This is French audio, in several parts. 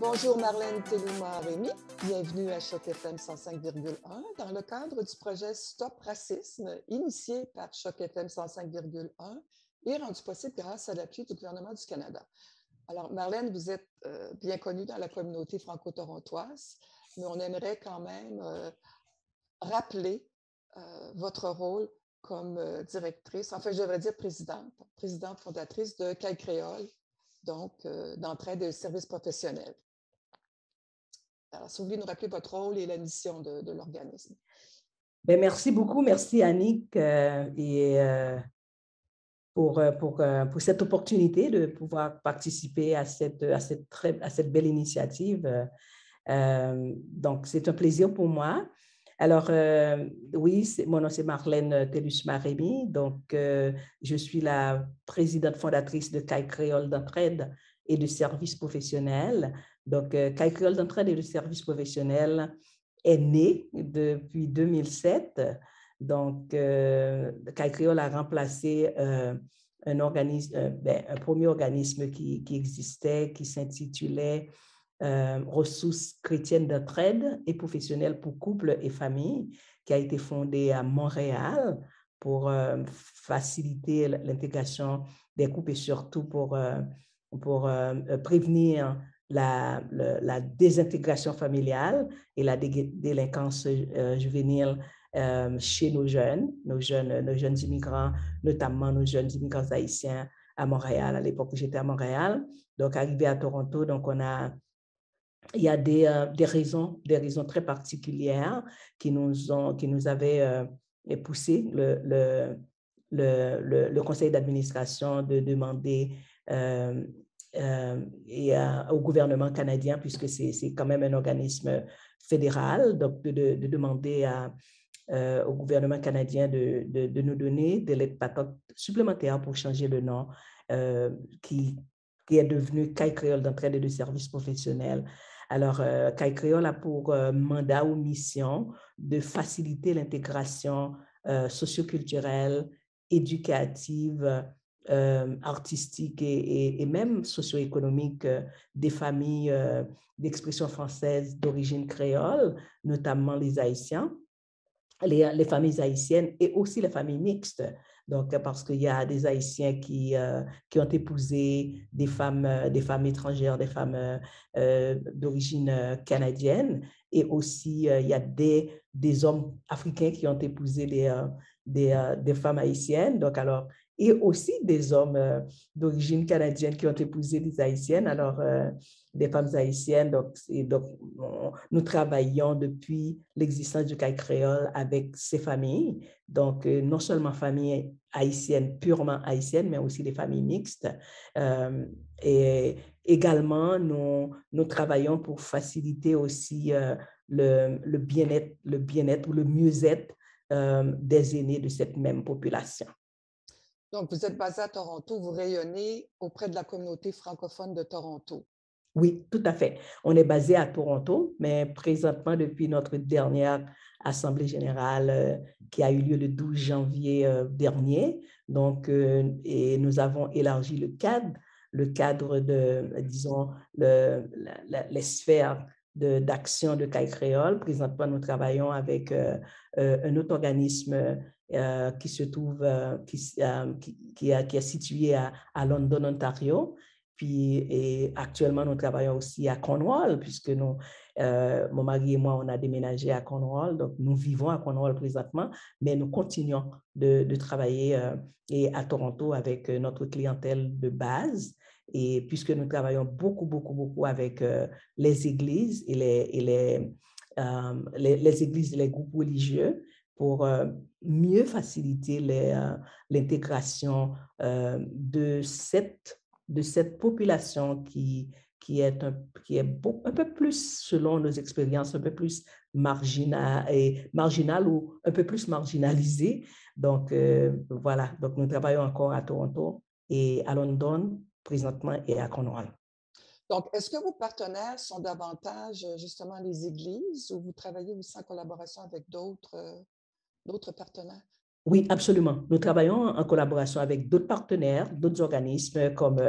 Bonjour Marlène Tellouma-Rémy, bienvenue à Choc FM 105,1 dans le cadre du projet Stop Racisme initié par Choc FM 105,1 et rendu possible grâce à l'appui du gouvernement du Canada. Alors Marlène, vous êtes bien connue dans la communauté franco-torontoise, mais on aimerait quand même rappeler votre rôle comme directrice, enfin je devrais dire présidente fondatrice de CAI Créole, donc d'entraide et services professionnels. Alors, si vous voulez nous rappeler votre rôle et la mission de l'organisme. Bien, merci beaucoup. Merci, Annick, pour cette opportunité de pouvoir participer à cette belle initiative. Donc, c'est un plaisir pour moi. Alors, oui, mon nom, c'est Marlène Tellouma-Rémy. Donc, je suis la présidente fondatrice de CAI Créole d'entraide et de services professionnels. Donc, CAI Créole d'entraide et de services professionnels est né depuis 2007. Donc, CAI Créole a remplacé un premier organisme qui existait, qui s'intitulait Ressources chrétiennes d'entraide et professionnelles pour couples et familles, qui a été fondé à Montréal pour faciliter l'intégration des couples et surtout pour prévenir la désintégration familiale et la délinquance juvénile chez nos jeunes immigrants, notamment nos jeunes immigrants haïtiens à Montréal, à l'époque où j'étais à Montréal. Donc, arrivé à Toronto, donc il y a des raisons très particulières qui nous avaient poussé le conseil d'administration de demander au gouvernement canadien, puisque c'est quand même un organisme fédéral, donc de demander au gouvernement canadien de nous donner de l'aide patente supplémentaire pour changer le nom qui est devenu CAI Créole d'entraide et de services professionnels. Alors, CAI Créole a pour mandat ou mission de faciliter l'intégration socioculturelle, éducative, artistique et même socio-économique des familles d'expression française d'origine créole, notamment les Haïtiens, les familles haïtiennes et aussi les familles mixtes. Donc, parce qu'il y a des Haïtiens qui ont épousé des femmes étrangères, des femmes d'origine canadienne, et aussi il y a des hommes africains qui ont épousé des femmes haïtiennes. Donc, alors, et aussi des hommes d'origine canadienne qui ont épousé des Haïtiennes, alors des femmes haïtiennes. Donc, nous travaillons depuis l'existence du CAI Créole avec ces familles. Donc, non seulement familles haïtiennes, purement haïtiennes, mais aussi des familles mixtes. Et également, nous travaillons pour faciliter aussi le bien-être ou le mieux-être des aînés de cette même population. Donc, vous êtes basé à Toronto, vous rayonnez auprès de la communauté francophone de Toronto. Oui, tout à fait. On est basé à Toronto, mais présentement, depuis notre dernière Assemblée générale qui a eu lieu le 12 janvier dernier, donc, et nous avons élargi le cadre de, disons, les sphères d'action de CAI Créole. Présentement, nous travaillons avec un autre organisme qui se trouve, qui est situé à London, Ontario. Et actuellement, nous travaillons aussi à Cornwall, puisque mon mari et moi, on a déménagé à Cornwall. Donc, nous vivons à Cornwall présentement, mais nous continuons de travailler à Toronto avec notre clientèle de base. Et puisque nous travaillons beaucoup avec les églises et les églises et les groupes religieux pour mieux faciliter l'intégration de cette population qui est un peu plus, selon nos expériences, un peu plus marginale ou un peu plus marginalisée. Donc, voilà. Donc, nous travaillons encore à Toronto et à London présentement et à Cornwall. Donc, est-ce que vos partenaires sont davantage justement les églises ou vous travaillez aussi en collaboration avec d'autres partenaires? Oui, absolument. Nous travaillons en collaboration avec d'autres partenaires, d'autres organismes comme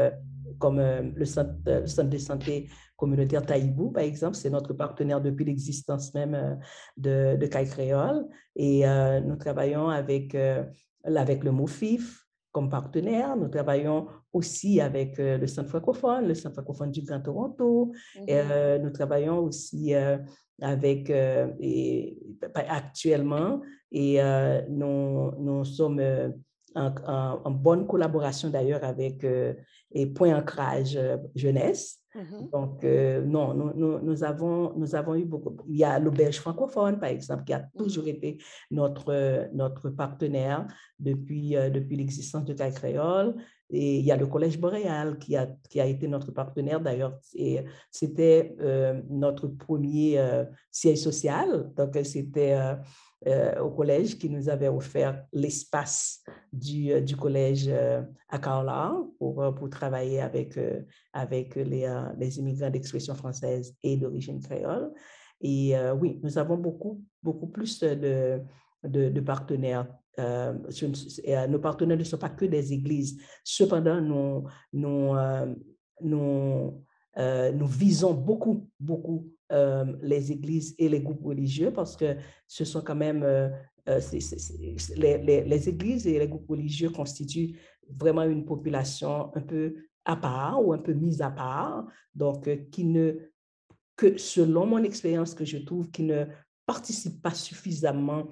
comme le centre de santé communautaire Taïbou, par exemple, c'est notre partenaire depuis l'existence même de CAI Créole. Et nous travaillons avec le MOFIF comme partenaire. Nous travaillons aussi avec le Centre francophone du Grand Toronto. Nous travaillons aussi avec, actuellement, et nous sommes en bonne collaboration d'ailleurs avec Point Ancrage Jeunesse. Donc, non, nous avons eu beaucoup. Il y a l'Auberge francophone, par exemple, qui a toujours été notre partenaire depuis l'existence de CAI Créole. Et il y a le Collège Boréal qui a été notre partenaire. D'ailleurs, c'était notre premier siège social. Donc, c'était au collège qui nous avait offert l'espace du collège à Kaola pour travailler avec les immigrants d'expression française et d'origine créole. Et oui, nous avons beaucoup plus de partenaires. Nos partenaires ne sont pas que des églises. Cependant, nous visons beaucoup les églises et les groupes religieux parce que ce sont quand même les églises et les groupes religieux constituent vraiment une population un peu à part ou un peu mise à part, donc que selon mon expérience que je trouve, qui ne participent pas suffisamment,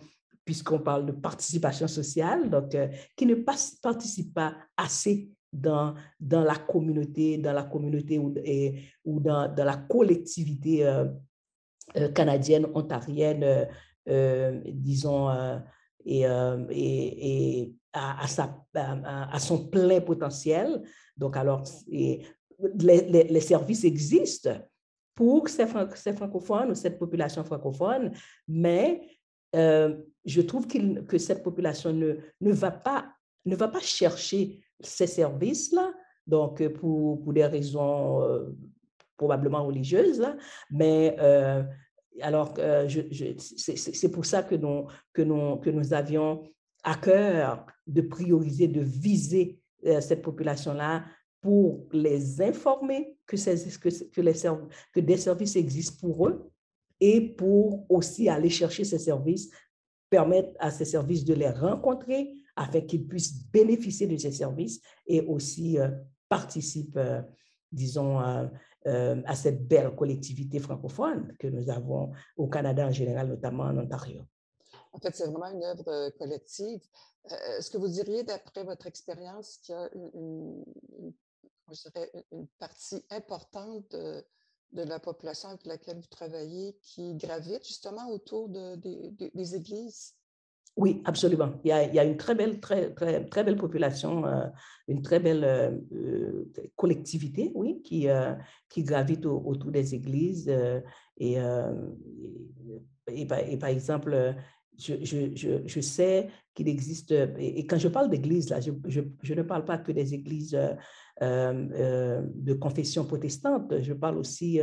puisqu'on parle de participation sociale, donc qui ne participent pas assez dans la communauté ou dans la collectivité canadienne, ontarienne, disons, et à son plein potentiel. Donc, alors, les services existent pour ces francophones ou cette population francophone, mais je trouve que cette population ne va pas chercher ces services-là, donc pour des raisons probablement religieuses, là, mais alors c'est pour ça que nous avions à cœur de prioriser, de viser cette population-là pour les informer que des services existent pour eux et pour aussi aller chercher ces services, permettre à ces services de les rencontrer afin qu'ils puissent bénéficier de ces services et aussi participent, disons, à cette belle collectivité francophone que nous avons au Canada en général, notamment en Ontario. En fait, c'est vraiment une œuvre collective. Est-ce que vous diriez, d'après votre expérience, qu'il y a une partie importante de la population avec laquelle vous travaillez qui gravite justement autour des églises? Oui, absolument. Il y a une très belle population, une très belle collectivité, oui, qui gravite autour des églises. Et par exemple, je sais qu'il existe, et quand je parle d'église, là, je ne parle pas que des églises de confession protestante, je parle aussi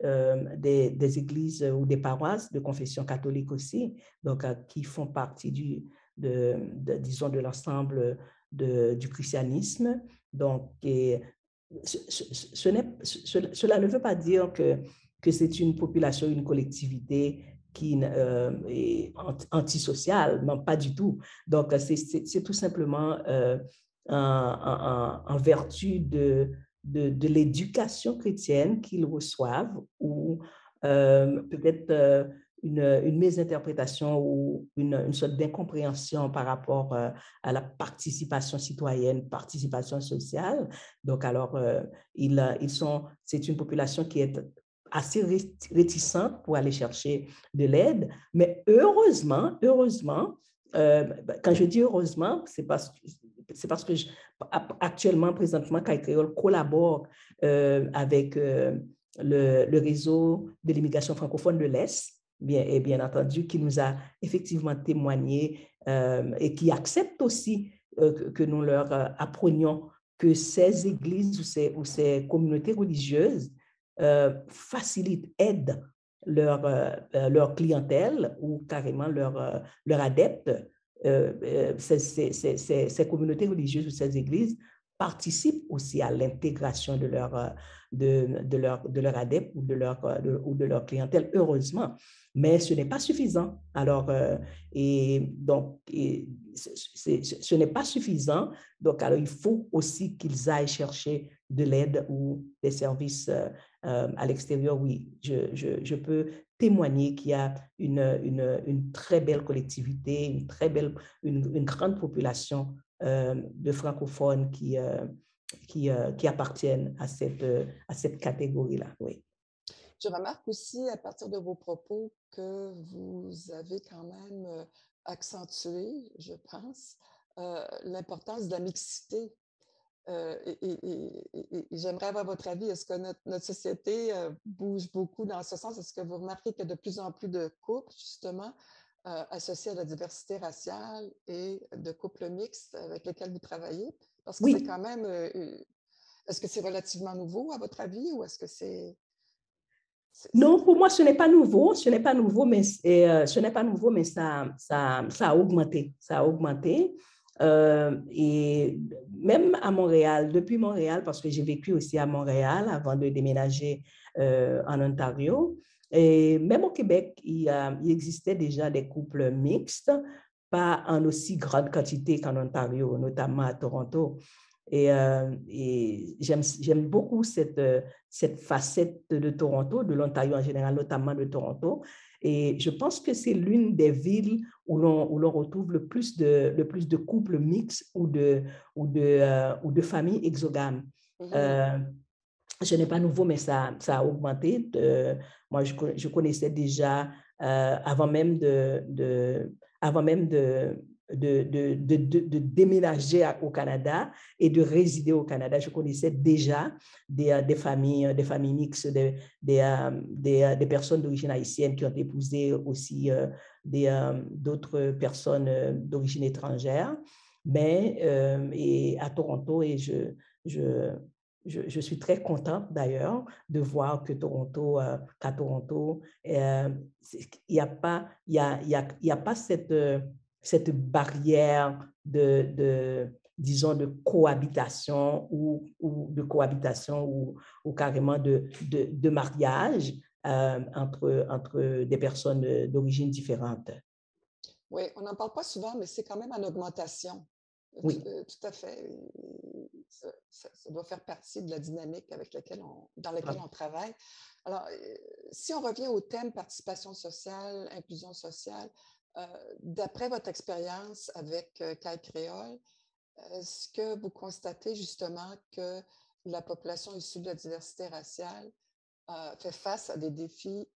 des églises ou des paroisses de confession catholique aussi, donc qui font partie disons, de l'ensemble du christianisme. Donc, cela ne veut pas dire que c'est une population, une collectivité qui est antisociale, non, pas du tout. Donc, c'est tout simplement en vertu de l'éducation chrétienne qu'ils reçoivent ou peut-être une mésinterprétation ou une sorte d'incompréhension par rapport à la participation citoyenne, participation sociale. Donc, alors, c'est une population qui est assez réticente pour aller chercher de l'aide, mais heureusement, quand je dis heureusement, c'est parce que actuellement, présentement, CAI Créole collabore avec le réseau de l'immigration francophone de l'Est, bien entendu, qui nous a effectivement témoigné et qui accepte aussi que nous leur apprenions que ces églises ou ces communautés religieuses facilitent, aident leur clientèle ou carrément leur adeptes. Ces communautés religieuses ou ces églises participent aussi à l'intégration de leur adeptes ou de leur clientèle, heureusement. Mais ce n'est pas suffisant. Alors, ce n'est pas suffisant. Donc, alors, il faut aussi qu'ils aillent chercher de l'aide ou des services à l'extérieur. Oui, je peux témoigner qu'il y a une très belle collectivité, une grande population de francophones qui appartiennent à cette catégorie-là. Oui. Je remarque aussi, à partir de vos propos, que vous avez quand même accentué, je pense, l'importance de la mixité. J'aimerais avoir votre avis. Est-ce que notre société bouge beaucoup dans ce sens? Est-ce que vous remarquez qu'il y a de plus en plus de couples, justement, associés à la diversité raciale et de couples mixtes avec lesquels vous travaillez? Parce que c'est Oui. quand même... est-ce que c'est relativement nouveau, à votre avis, ou est-ce que c'est... Non, pour moi, ce n'est pas nouveau. Ce n'est pas nouveau, mais ça a augmenté. Ça a augmenté. Et même à Montréal, depuis Montréal, parce que j'ai vécu aussi à Montréal avant de déménager en Ontario. Et même au Québec, il existait déjà des couples mixtes, pas en aussi grande quantité qu'en Ontario, notamment à Toronto. Et j'aime beaucoup cette facette de Toronto, de l'Ontario en général, notamment de Toronto. Et je pense que c'est l'une des villes où l'on retrouve le plus de couples mixtes ou de familles exogames. Ce n'est pas nouveau, mais ça a augmenté. Moi, je connaissais déjà avant même de déménager au Canada et de résider au Canada. Je connaissais déjà des familles mixtes, des personnes d'origine haïtienne qui ont épousé aussi d'autres personnes d'origine étrangère. Mais et à Toronto, et je suis très contente d'ailleurs de voir qu'à Toronto, il n'y a pas cette barrière disons, de cohabitation ou carrément de mariage entre des personnes d'origine différente. Oui, on n'en parle pas souvent, mais c'est quand même en augmentation. Oui. Tout à fait. Ça doit faire partie de la dynamique dans laquelle on travaille. Alors, si on revient au thème participation sociale, inclusion sociale, d'après votre expérience avec CAI Créole, est-ce que vous constatez justement que la population issue de la diversité raciale fait face à des défis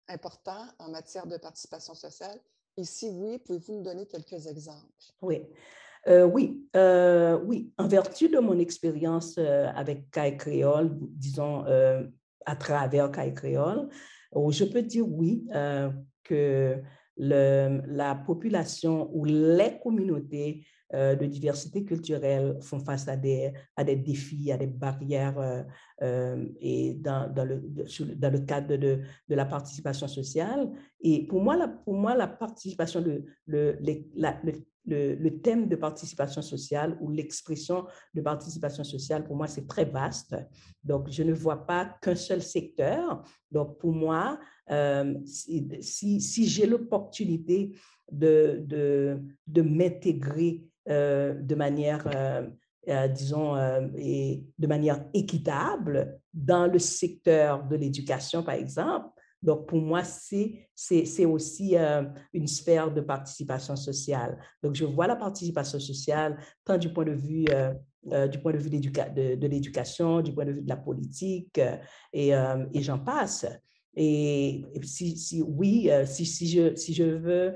importants en matière de participation sociale? Et si oui, pouvez-vous nous donner quelques exemples? Oui. Oui, en vertu de mon expérience avec CAI Créole, disons à travers CAI Créole, je peux dire oui, que la population ou les communautés de diversité culturelle font face à des défis, à des barrières et dans le cadre de la participation sociale. Et pour moi, la participation, le thème de participation sociale ou l'expression de participation sociale, pour moi, c'est très vaste. Donc, je ne vois pas qu'un seul secteur. Donc, pour moi, si j'ai l'opportunité de m'intégrer de manière, disons, et de manière équitable dans le secteur de l'éducation, par exemple, donc, pour moi, c'est aussi une sphère de participation sociale. Donc, je vois la participation sociale tant du point de vue de l'éducation, du point de vue de la politique, et j'en passe. Et si je veux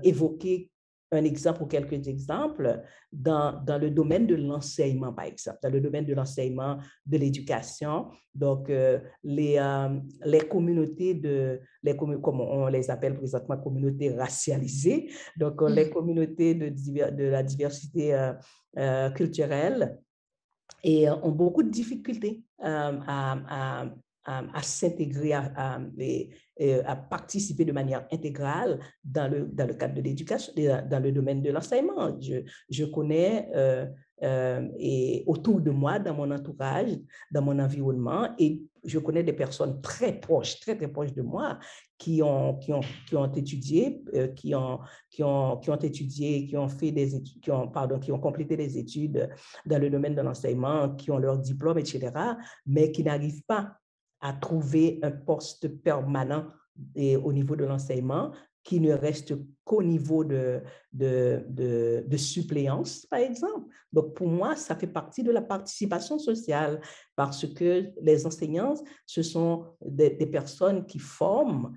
évoquer un exemple ou quelques exemples dans le domaine de l'enseignement, par exemple, dans le domaine de l'enseignement, de l'éducation. Donc, les communautés comme on les appelle présentement, communautés racialisées, donc les communautés de la diversité culturelle et ont beaucoup de difficultés à s'intégrer, à participer de manière intégrale dans le cadre de l'éducation, dans le domaine de l'enseignement. Je connais et autour de moi, dans mon entourage, dans mon environnement. Et je connais des personnes très proches, très, très proches de moi qui ont étudié, qui ont étudié, qui ont fait des études, qui ont complété des études dans le domaine de l'enseignement, qui ont leur diplôme, etc., mais qui n'arrivent pas à trouver un poste permanent au niveau de l'enseignement, qui ne reste qu'au niveau de suppléance, par exemple. Donc, pour moi, ça fait partie de la participation sociale parce que les enseignants, ce sont des personnes qui forment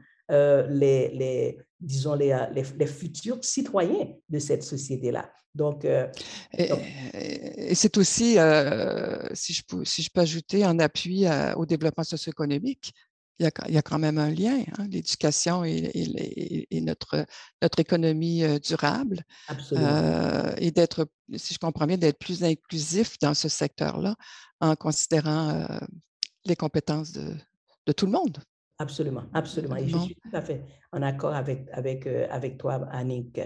disons, les futurs citoyens de cette société-là. Donc, et c'est aussi, si je peux ajouter, en appui au développement socio-économique. Il y a quand même un lien, hein, l'éducation et notre économie durable. Et d'être, si je comprends bien, d'être plus inclusif dans ce secteur-là en considérant les compétences de tout le monde. Absolument, absolument. Et je suis tout à fait en accord avec toi, Annick.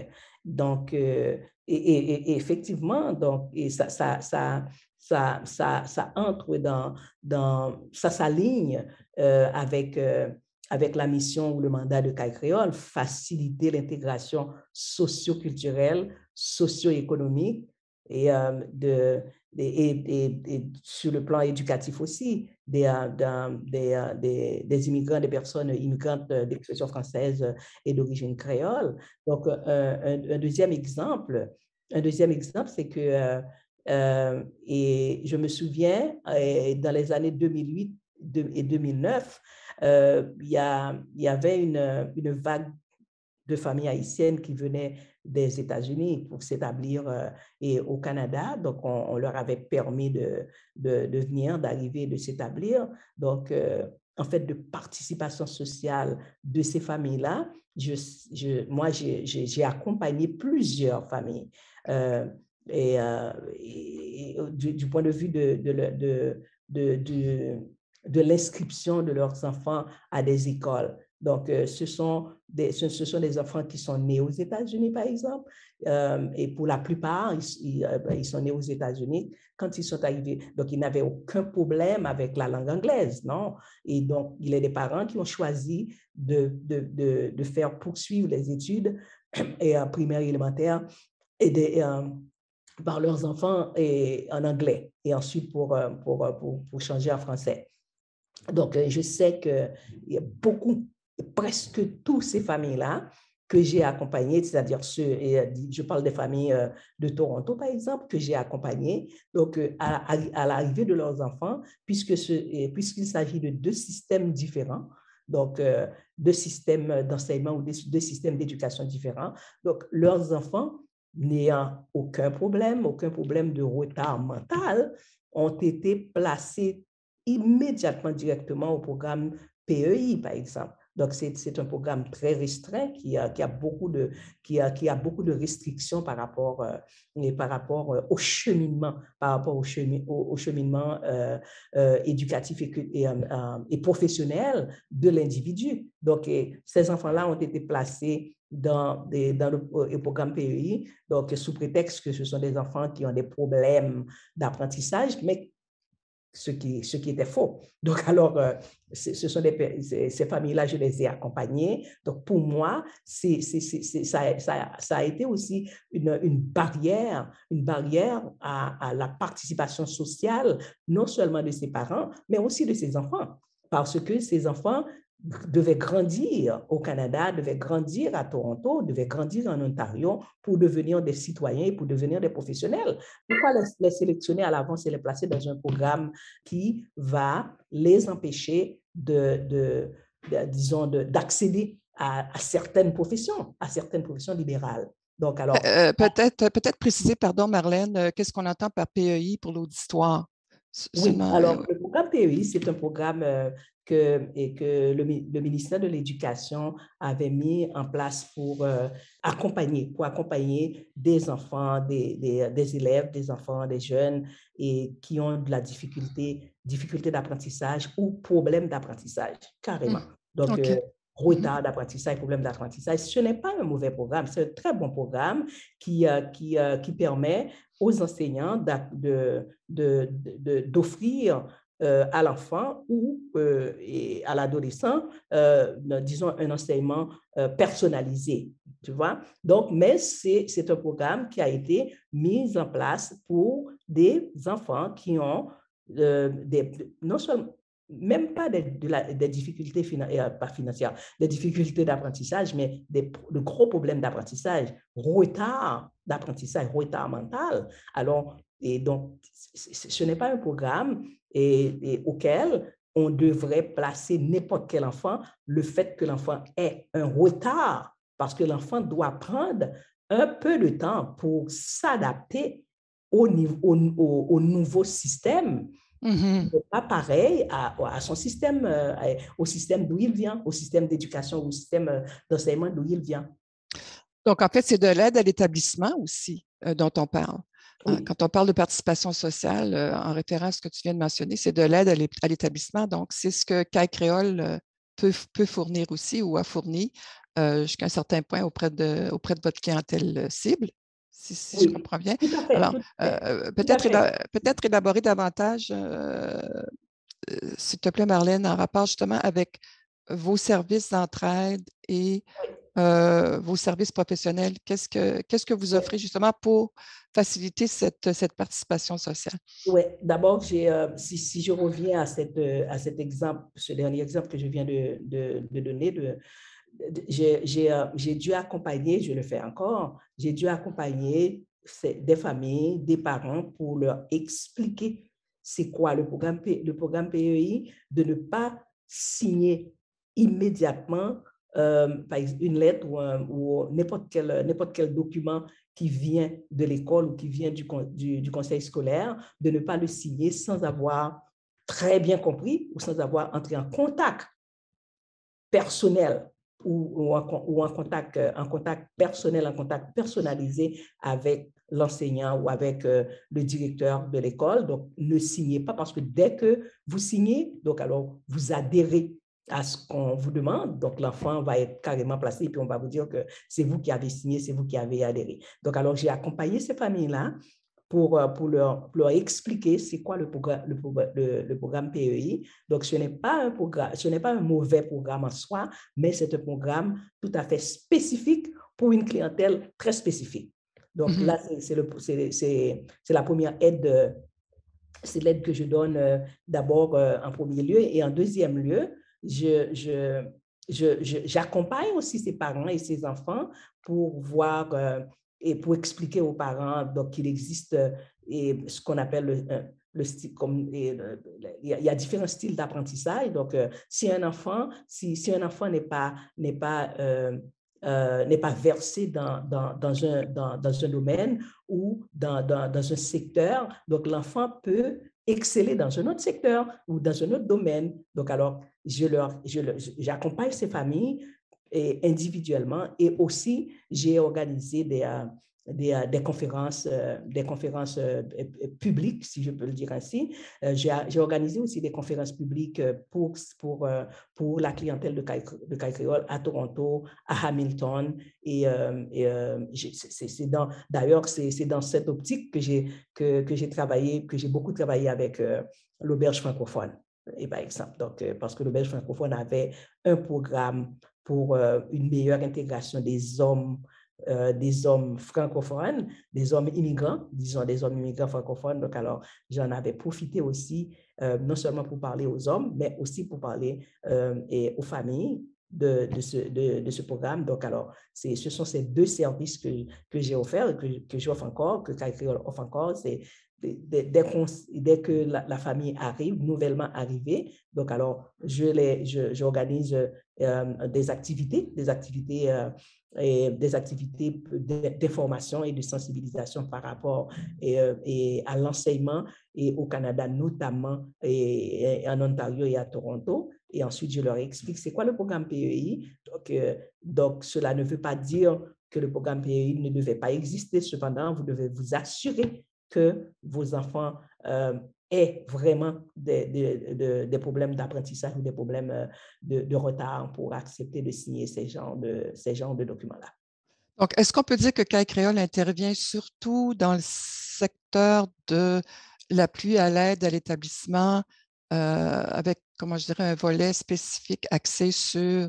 Donc, et effectivement, donc, et ça entre ça s'aligne avec la mission ou le mandat de CAI Créole, faciliter l'intégration socio-culturelle, socio-économique et sur le plan éducatif aussi, des immigrants, des personnes immigrantes d'expression française et d'origine créole. Donc, un deuxième exemple, c'est que, et je me souviens, dans les années 2008 et 2009, il y avait une vague de familles haïtiennes qui venaient des États-Unis pour s'établir au Canada. Donc, on leur avait permis de venir, d'arriver, de s'établir. Donc, en fait, de participation sociale de ces familles-là, moi, j'ai accompagné plusieurs familles. Et du point de vue de l'inscription de leurs enfants à des écoles. Donc, ce sont des enfants qui sont nés aux États-Unis, par exemple, et pour la plupart, ils sont nés aux États-Unis quand ils sont arrivés. Donc, ils n'avaient aucun problème avec la langue anglaise, non? Et donc, il y a des parents qui ont choisi de faire poursuivre les études primaires et élémentaires par leurs enfants en anglais et ensuite pour changer en français. Donc, je sais qu'il y a presque toutes ces familles-là que j'ai accompagnées, c'est-à-dire je parle des familles de Toronto, par exemple, que j'ai accompagnées, donc à l'arrivée de leurs enfants, puisqu'il s'agit de deux systèmes différents, donc deux systèmes d'enseignement ou deux systèmes d'éducation différents. Donc, leurs enfants, n'ayant aucun problème de retard mental, ont été placés immédiatement directement au programme PEI, par exemple. Donc, c'est un programme très restreint qui a beaucoup de restrictions par rapport au cheminement, éducatif et professionnel de l'individu. Donc, ces enfants-là ont été placés dans le programme PEI, donc sous prétexte que ce sont des enfants qui ont des problèmes d'apprentissage, mais ce qui était faux. Donc, alors, ces familles-là, je les ai accompagnées. Donc, pour moi, ça a été aussi une barrière à la participation sociale, non seulement de ses parents, mais aussi de ses enfants. Parce que ces enfants devaient grandir au Canada, devaient grandir à Toronto, devaient grandir en Ontario pour devenir des citoyens et pour devenir des professionnels. Pourquoi les sélectionner à l'avance et les placer dans un programme qui va les empêcher d'accéder à certaines professions libérales? Donc, alors, peut-être préciser, pardon, Marlène, qu'est-ce qu'on entend par PEI pour l'auditoire? Oui, alors le programme PEI, c'est un programme que le ministère de l'Éducation avait mis en place pour accompagner des enfants, des élèves, des enfants, des jeunes et qui ont de la difficulté d'apprentissage ou problème d'apprentissage, carrément. Donc, retard d'apprentissage, problème d'apprentissage. Ce n'est pas un mauvais programme, c'est un très bon programme qui permet aux enseignants d'offrir à l'enfant ou et à l'adolescent, disons, un enseignement personnalisé, tu vois. Donc, mais c'est un programme qui a été mis en place pour des enfants qui ont non seulement même pas des difficultés pas financières, des difficultés d'apprentissage, mais de gros problèmes d'apprentissage, retard d'apprentissage, retard mental. Alors, et donc, ce n'est pas un programme auquel on devrait placer n'importe quel enfant, le fait que l'enfant ait un retard, parce que l'enfant doit prendre un peu de temps pour s'adapter au nouveau système. Pas pareil à son système, au système d'où il vient, au système d'éducation, au système d'enseignement d'où il vient. Donc, en fait, c'est de l'aide à l'établissement aussi dont on parle. Oui. Quand on parle de participation sociale, en référence à ce que tu viens de mentionner, c'est de l'aide à l'établissement. Donc, c'est ce que CAI Créole peut fournir aussi ou a fourni jusqu'à un certain point auprès de votre clientèle cible, si oui, je comprends bien. Alors, peut-être élaborer davantage, s'il te plaît, Marlène, en rapport justement avec vos services d'entraide et vos services professionnels. Qu'est-ce que vous offrez justement pour faciliter cette participation sociale? Oui, d'abord, si je reviens à cet exemple, ce dernier exemple que je viens de donner, j'ai dû accompagner, je le fais encore, j'ai dû accompagner des familles, des parents pour leur expliquer c'est quoi le programme PEI, de ne pas signer immédiatement par exemple, une lettre ou n'importe quel document qui vient de l'école ou qui vient du conseil scolaire, de ne pas le signer sans avoir très bien compris ou sans avoir entré en contact personnel ou en contact personnel, en contact personnalisé avec l'enseignant ou avec le directeur de l'école. Donc, ne signez pas parce que dès que vous signez, donc alors vous adhérez à ce qu'on vous demande. Donc, l'enfant va être carrément placé et puis on va vous dire que c'est vous qui avez signé, c'est vous qui avez adhéré. Donc, alors, j'ai accompagné ces familles-là pour leur expliquer c'est quoi le programme PEI. Donc, ce n'est pas un mauvais programme en soi, mais c'est un programme tout à fait spécifique pour une clientèle très spécifique. Donc, là, c'est la première aide, c'est l'aide que je donne d'abord en premier lieu. Et en deuxième lieu, j'accompagne aussi ces parents et ces enfants pour voir et pour expliquer aux parents qu'il existe ce qu'on appelle le style, il y a différents styles d'apprentissage. Donc, si un enfant n'est pas versé dans un domaine ou dans un secteur, donc l'enfant peut exceller dans un autre secteur ou dans un autre domaine. Donc, alors, j'accompagne ces familles individuellement et aussi, j'ai organisé des conférences publiques, si je peux le dire ainsi. J'ai organisé aussi des conférences publiques pour la clientèle de CAI Créole à Toronto, à Hamilton. D'ailleurs, c'est dans cette optique que j'ai beaucoup travaillé avec l'Auberge francophone. Et par exemple, donc, parce que l'Auberge francophone avait un programme pour une meilleure intégration des hommes francophones, des hommes immigrants, disons des hommes immigrants francophones. Donc, alors, j'en avais profité aussi, non seulement pour parler aux hommes, mais aussi pour parler aux familles de ce programme. Donc, alors, ce sont ces deux services que j'ai offerts, que j'offre encore, que CAI Créole offre encore. C'est dès que la famille arrive, nouvellement arrivée, donc alors, j'organise des activités d'information et de sensibilisation par rapport à l'enseignement et au Canada, notamment et en Ontario et à Toronto. Et ensuite, je leur explique c'est quoi le programme PEI. Donc, cela ne veut pas dire que le programme PEI ne devait pas exister. Cependant, vous devez vous assurer que vos enfants aient vraiment des problèmes d'apprentissage ou des problèmes de retard pour accepter de signer ces genres de documents-là. Donc, est-ce qu'on peut dire que CAI Créole intervient surtout dans le secteur de l'appui à l'aide à l'établissement avec, comment je dirais, un volet spécifique axé sur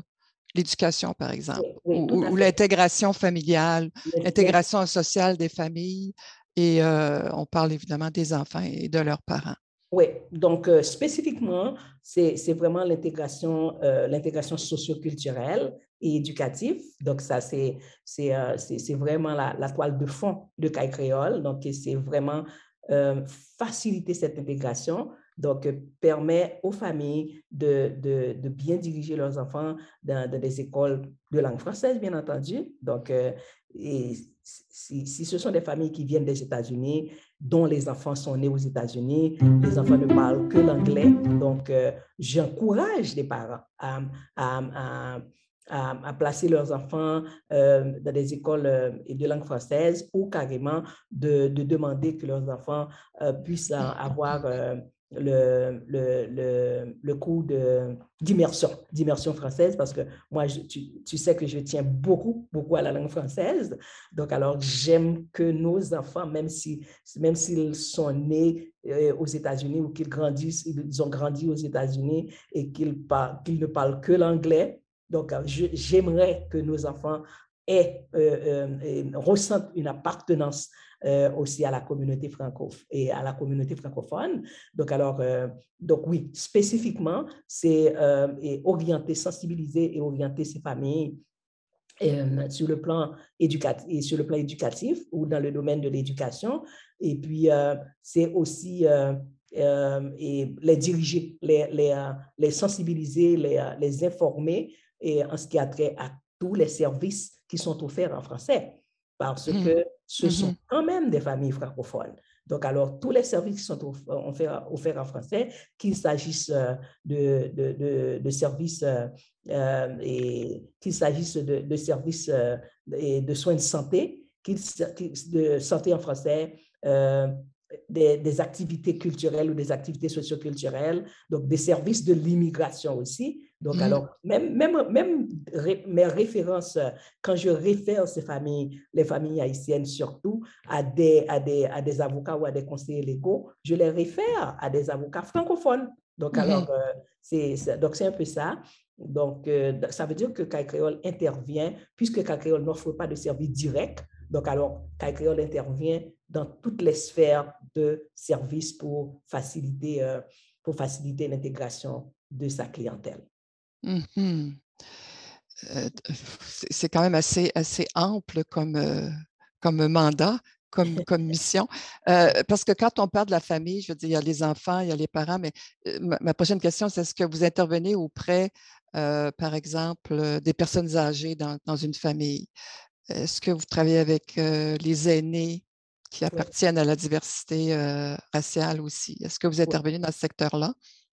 l'éducation, par exemple, oui, ou l'intégration familiale, l'intégration sociale des familles, et on parle évidemment des enfants et de leurs parents. Oui, donc spécifiquement, c'est vraiment l'intégration socio-culturelle et éducative. Donc ça, c'est vraiment la toile de fond de CAI Créole. Donc c'est vraiment faciliter cette intégration. Donc, permet aux familles de bien diriger leurs enfants dans des écoles de langue française, bien entendu. Donc, et si ce sont des familles qui viennent des États-Unis, dont les enfants sont nés aux États-Unis, les enfants ne parlent que l'anglais. Donc, j'encourage les parents à placer leurs enfants dans des écoles de langue française ou carrément de demander que leurs enfants puissent avoir le cours d'immersion française, parce que moi, tu sais que je tiens beaucoup à la langue française. Donc, alors, j'aime que nos enfants, même s'ils sont nés aux États-Unis ou ils ont grandi aux États-Unis et qu'ils ne parlent que l'anglais, donc, j'aimerais que nos enfants ressentent une appartenance aussi à la communauté francophone. Donc, donc oui, spécifiquement, c'est sensibiliser et orienter ces familles sur le plan éducatif ou dans le domaine de l'éducation. Et puis, c'est aussi les diriger, les sensibiliser, les informer et en ce qui a trait à tous les services qui sont offerts en français, parce que ce sont quand même des familles francophones. Donc, alors, tous les services qui sont offerts en français, qu'il s'agisse de services qu'il s'agisse de services et de soins de santé, de santé en français, des activités culturelles ou des activités socio-culturelles, donc des services de l'immigration aussi. Donc, alors, même mes références, quand je réfère ces familles, les familles haïtiennes surtout, à des avocats ou à des conseillers légaux, je les réfère à des avocats francophones. Donc, alors, c'est un peu ça. Donc, ça veut dire que CAI Créole intervient, puisque CAI Créole n'offre pas de service direct. Donc, alors, CAI Créole intervient dans toutes les sphères de services pour faciliter l'intégration de sa clientèle. C'est quand même assez ample comme mandat, comme mission. Parce que quand on parle de la famille, je veux dire, il y a les enfants, il y a les parents, mais ma prochaine question, c'est est-ce que vous intervenez auprès, par exemple, des personnes âgées dans une famille? Est-ce que vous travaillez avec les aînés qui appartiennent à la diversité raciale aussi? Est-ce que vous intervenez dans ce secteur-là?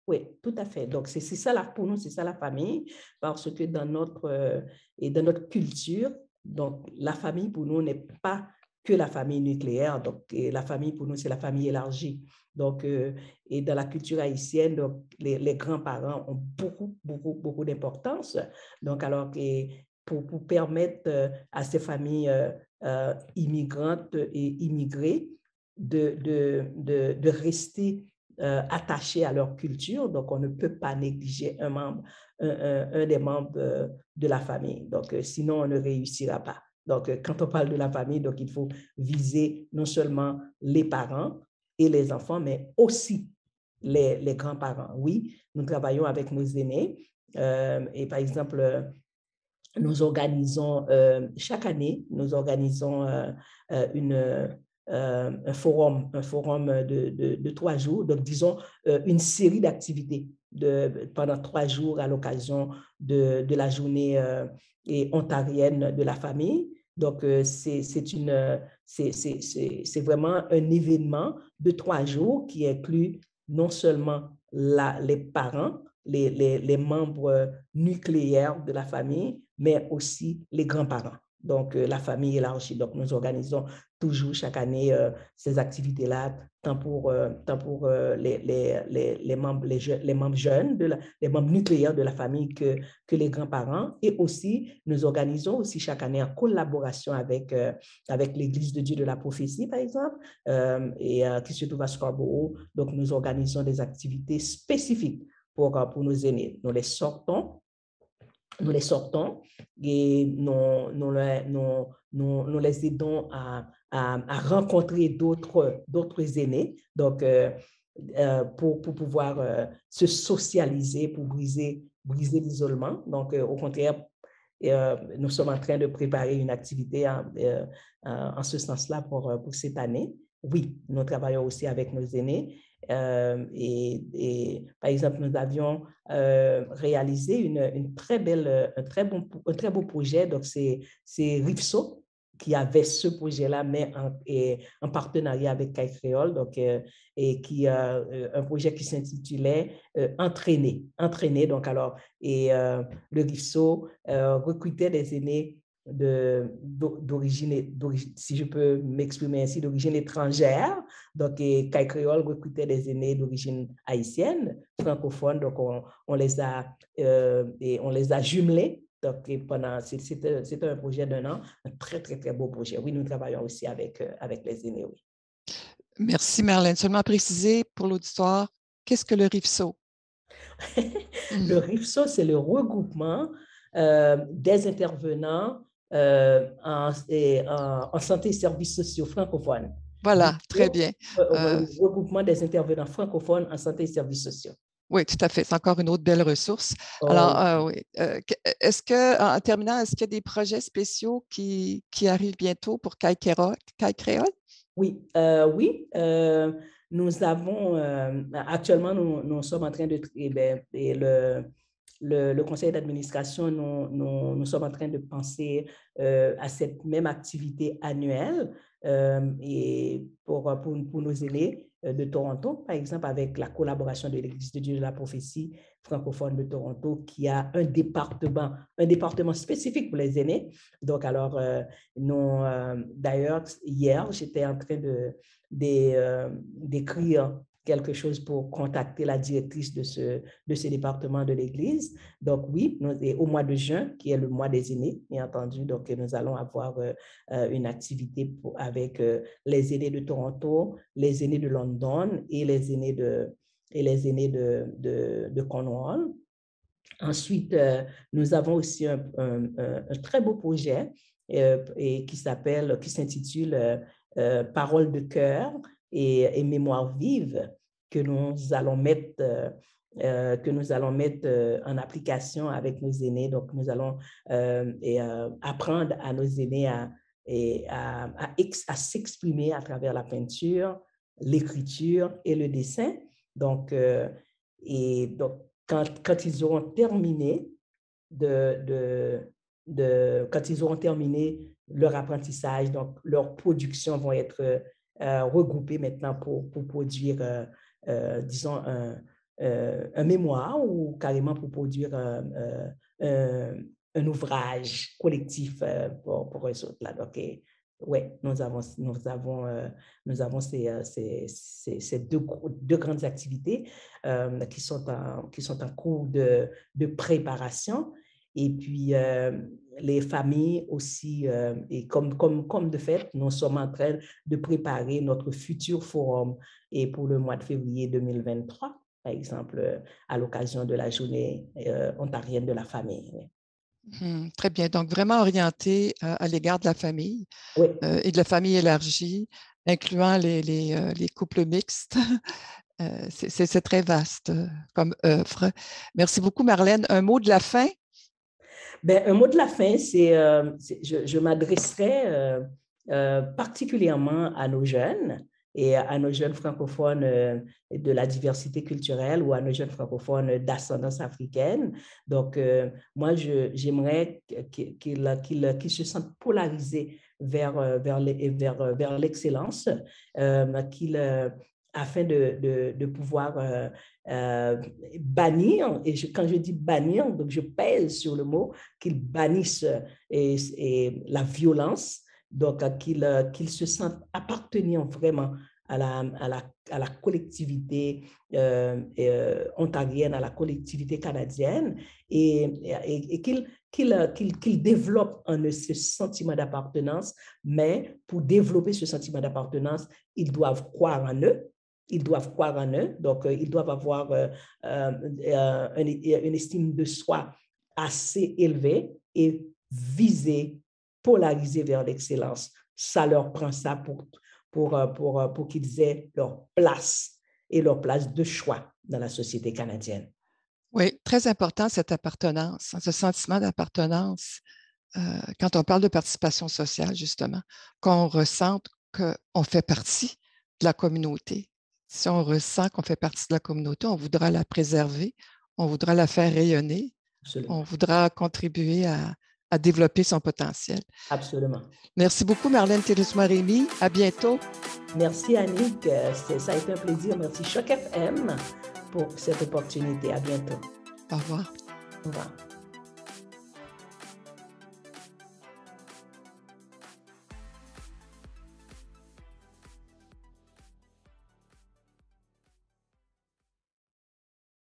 Oui, tout à fait. Donc, c'est ça pour nous, c'est ça la famille, parce que dans notre culture, donc la famille pour nous n'est pas que la famille nucléaire. Donc, la famille pour nous, c'est la famille élargie. Donc, et dans la culture haïtienne, donc, les grands-parents ont beaucoup d'importance. Donc, alors que pour permettre à ces familles immigrantes et immigrées de rester attachés à leur culture, donc on ne peut pas négliger un des membres de la famille. Donc, sinon, on ne réussira pas. Donc, quand on parle de la famille, donc il faut viser non seulement les parents et les enfants, mais aussi les grands-parents. Oui, nous travaillons avec nos aînés et par exemple, nous organisons chaque année, nous organisons un forum de 3 jours, donc disons une série d'activités pendant 3 jours à l'occasion de la journée ontarienne de la famille. Donc, c'est vraiment un événement de 3 jours qui inclut non seulement les parents, les membres nucléaires de la famille, mais aussi les grands-parents. donc la famille élargie. Donc, nous organisons toujours chaque année ces activités-là, tant pour les membres jeunes, les membres nucléaires de la famille que les grands-parents. Et aussi, nous organisons aussi chaque année en collaboration avec l'Église de Dieu de la prophétie, par exemple, qui se trouve à Scarborough. Donc, nous organisons des activités spécifiques pour nos aînés. Nous les sortons et nous les aidons à rencontrer d'autres aînés, donc pour pouvoir se socialiser, pour briser l'isolement. Donc, au contraire, nous sommes en train de préparer une activité en ce sens-là pour cette année. Oui, nous travaillons aussi avec nos aînés. Et par exemple, nous avions réalisé un très beau projet. Donc, c'est RIFSO qui avait ce projet-là, mais en partenariat avec CAI Créole, donc, et qui a un projet qui s'intitulait Entraîner. Donc, alors, et le RIFSO recrutait des aînés d'origine, si je peux m'exprimer ainsi, d'origine étrangère. Donc, CAI Créole recrutait des aînés d'origine haïtienne, francophone. Donc, on les a jumelés. Donc, c'était un projet d'1 an, un très, très, très beau projet. Oui, nous travaillons aussi avec les aînés, oui. Merci, Marlène. Seulement préciser pour l'auditoire, qu'est-ce que le RIFSO? Le RIFSO, c'est le regroupement des intervenants en santé et services sociaux francophones. Voilà, très bien. Le regroupement des intervenants francophones en santé et services sociaux. Oui, tout à fait. C'est encore une autre belle ressource. Alors, oui. Est-ce que, en terminant, est-ce qu'il y a des projets spéciaux qui arrivent bientôt pour CAI Créole? Oui, nous avons, actuellement, nous sommes en train de, le conseil d'administration, nous sommes en train de penser à cette même activité annuelle et pour nos aînés de Toronto, par exemple, avec la collaboration de l'Église de Dieu de la prophétie francophone de Toronto, qui a un département spécifique pour les aînés. Donc, alors, d'ailleurs, hier, j'étais en train d'écrire quelque chose pour contacter la directrice de ce département de l'Église. Donc, oui, au mois de juin, qui est le mois des aînés, bien entendu, donc nous allons avoir une activité avec les aînés de Toronto, les aînés de London et les aînés de Cornwall. Ensuite, nous avons aussi un très beau projet qui s'intitule Paroles de cœur et mémoire vive que nous allons mettre en application avec nos aînés. Donc, nous allons apprendre à nos aînés à s'exprimer à travers la peinture, l'écriture et le dessin. Donc, quand ils auront terminé quand ils auront terminé leur apprentissage, donc leurs productions vont être regroupées maintenant pour produire, disons, un mémoire ou carrément pour produire un ouvrage collectif pour eux autres. Donc, oui, nous avons ces deux grandes activités qui sont en cours de préparation. Et puis, les familles aussi, et comme de fait, nous sommes en train de préparer notre futur forum et pour le mois de février 2023, par exemple, à l'occasion de la journée ontarienne de la famille. Très bien. Donc, vraiment orienté à l'égard de la famille et de la famille élargie, incluant les couples mixtes. C'est très vaste comme œuvre. Merci beaucoup, Marlène. Un mot de la fin? Un mot de la fin, je m'adresserai particulièrement à nos jeunes et à nos jeunes francophones de la diversité culturelle ou à nos jeunes francophones d'ascendance africaine. Donc, moi, j'aimerais qu'ils se sentent polarisés vers l'excellence, qu'ils afin de pouvoir bannir, et quand je dis bannir, donc je pèse sur le mot, qu'ils bannissent la violence, donc qu'ils se sentent appartenir vraiment à la collectivité ontarienne, à la collectivité canadienne, et qu'ils développent en eux ce sentiment d'appartenance, mais pour développer ce sentiment d'appartenance, ils doivent croire en eux. Donc ils doivent avoir une estime de soi assez élevée et viser, polariser vers l'excellence. Ça leur prend ça pour qu'ils aient leur place et leur place de choix dans la société canadienne. Oui, très important cette appartenance, ce sentiment d'appartenance. Quand on parle de participation sociale, justement, qu'on ressente qu'on fait partie de la communauté. Si on ressent qu'on fait partie de la communauté, on voudra la préserver, on voudra la faire rayonner, Absolument. On voudra contribuer à développer son potentiel. Absolument. Merci beaucoup, Marlène Thélusma-Rémy. À bientôt. Merci, Annick. Ça a été un plaisir. Merci, Choc FM, pour cette opportunité. À bientôt. Au revoir. Au revoir.